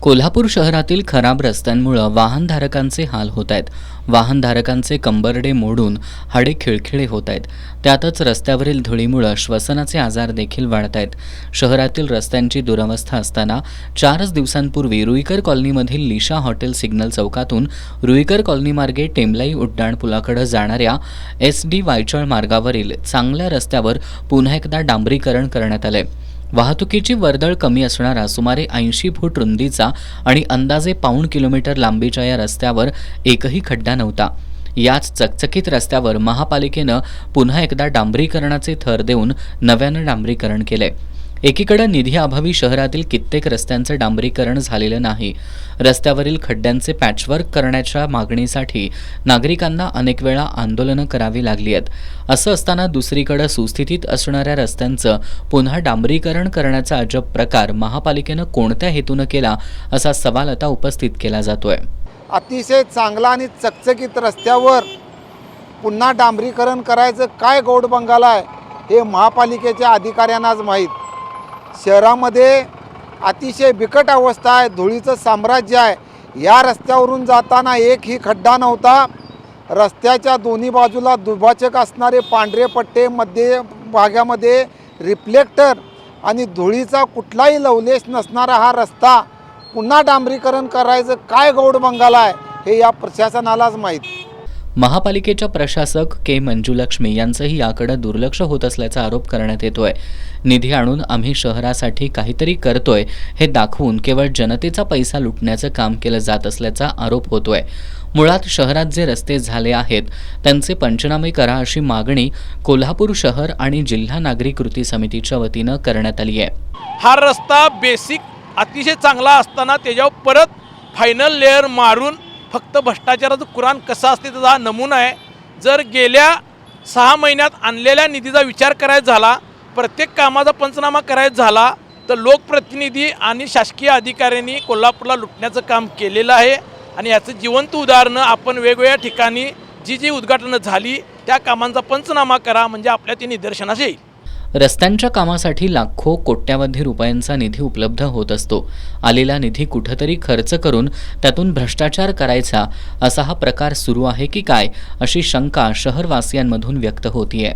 कोल्हापूर शहरातील खराब रस्त्यांमुळे वाहनधारकांचे हाल होत आहेत। वाहनधारकांचे कंबरडे मोडून हाडे खिळखिळे होत आहेत। त्यातच रस्त्यावरील धुळीमुळे श्वसनाचे आजार देखील वाढत आहेत। शहरातील रस्त्यांची दुरवस्था असताना 4 दिवसांपूर्वी रुईकर कॉलनीमधील लिशा हॉटेल सिग्नल चौकातून रुईकर कॉलनीमार्गे टेमलाई उड्डाणपुलाकडे जाणाऱ्या SD वायचळ मार्गावरील चांगल्या रस्त्यावर पुन्हा एकदा डांबरीकरण करण्यात आले। वाहतुकीची वर्दळ कमी असणारा सुमारे 80 फूट रुंदीचा आणि अंदाजे पाऊण किलोमीटर लांबीच्या या रस्त्यावर एकही खड्डा नव्हता। याच चकचकीत रस्त्यावर महापालिकेनं पुन्हा एकदा डांबरीकरणाचे थर देऊन नव्यानं डांबरीकरण केले। एकीकडे निधीअभावी शहरातील कित्येक रस्त्यांचे डांबरीकरण झालेलं नाही। रस्त्यावरील खड्ड्यांचे पॅचवर्क करण्याच्या मागणीसाठी नागरिकांना अनेक वेळा आंदोलनं करावी लागली आहेत। असं असताना दुसरीकडे सुस्थितीत असणाऱ्या रस्त्यांचं पुन्हा डांबरीकरण करण्याचा अजब प्रकार महापालिकेनं कोणत्या हेतूनं केला असा सवाल आता उपस्थित केला जातोय। अतिशय चांगला आणि चकचकीत रस्त्यावर पुन्हा डांबरीकरण करायचं काय गौड बंगाला आहे हे महापालिकेच्या अधिकाऱ्यांनाच माहीत। शहरामध्ये अतिशय बिकट अवस्था आहे, धुळीचं साम्राज्य आहे। या रस्त्यावरून जाताना एकही खड्डा नव्हता। रस्त्याच्या दोन्ही बाजूला दुभाजक असणारे पांढरे पट्टे, मध्य भागामध्ये रिफ्लेक्टर आणि धुळीचा कुठलाही लवलेश नसणारा हा रस्ता पुन्हा डांबरीकरण करायचं काय गौड बंगाला आहे हे या प्रशासनालाच माहीत। महापालिकेच्या प्रशासक के मंजुलक्ष्मी यांचंही याकडे दुर्लक्ष होत असल्याचा आरोप करण्यात येतोय। निधी आणून आम्ही शहरासाठी काहीतरी करतोय हे दाखवून केवळ जनतेचा पैसा लुटण्याचं काम केलं जात असल्याचा आरोप होतोय। मुळात शहरात जे रस्ते झाले आहेत त्यांचे पंचनामे करा अशी मागणी कोल्हापूर शहर आणि जिल्हा नागरी कृती समितीच्या वतीनं करण्यात आली आहे। हा रस्ता बेसिक अतिशय चांगला असताना त्याच्यावर परत फायनल लेअर मारून फक्त भ्रष्टाचाराचं कुराण कसं असते त्याचा हा नमुना आहे। जर गेल्या 6 महिन्यात आणलेल्या निधीचा विचार करायचा झाला, प्रत्येक कामाचा पंचनामा करायचा झाला तर लोकप्रतिनिधी आणि शासकीय अधिकाऱ्यांनी कोल्हापूरला लुटण्याचं काम केलेलं आहे। आणि याचं जिवंत उदाहरणं आपण वेगवेगळ्या ठिकाणी जी उद्घाटनं झाली त्या कामांचा पंचनामा करा, म्हणजे आपल्या ते निदर्शनास येईल। रस्त्यांच्या कामासाठी लाखो कोट्यावधी रुपयांचा निधी उपलब्ध होत असतो। आलेला निधी कुठेतरी खर्च करून त्यातून भ्रष्टाचार करायचा असा हा प्रकार सुरू आहे की काय अशी शंका शहरवासियांमधून व्यक्त होतीये।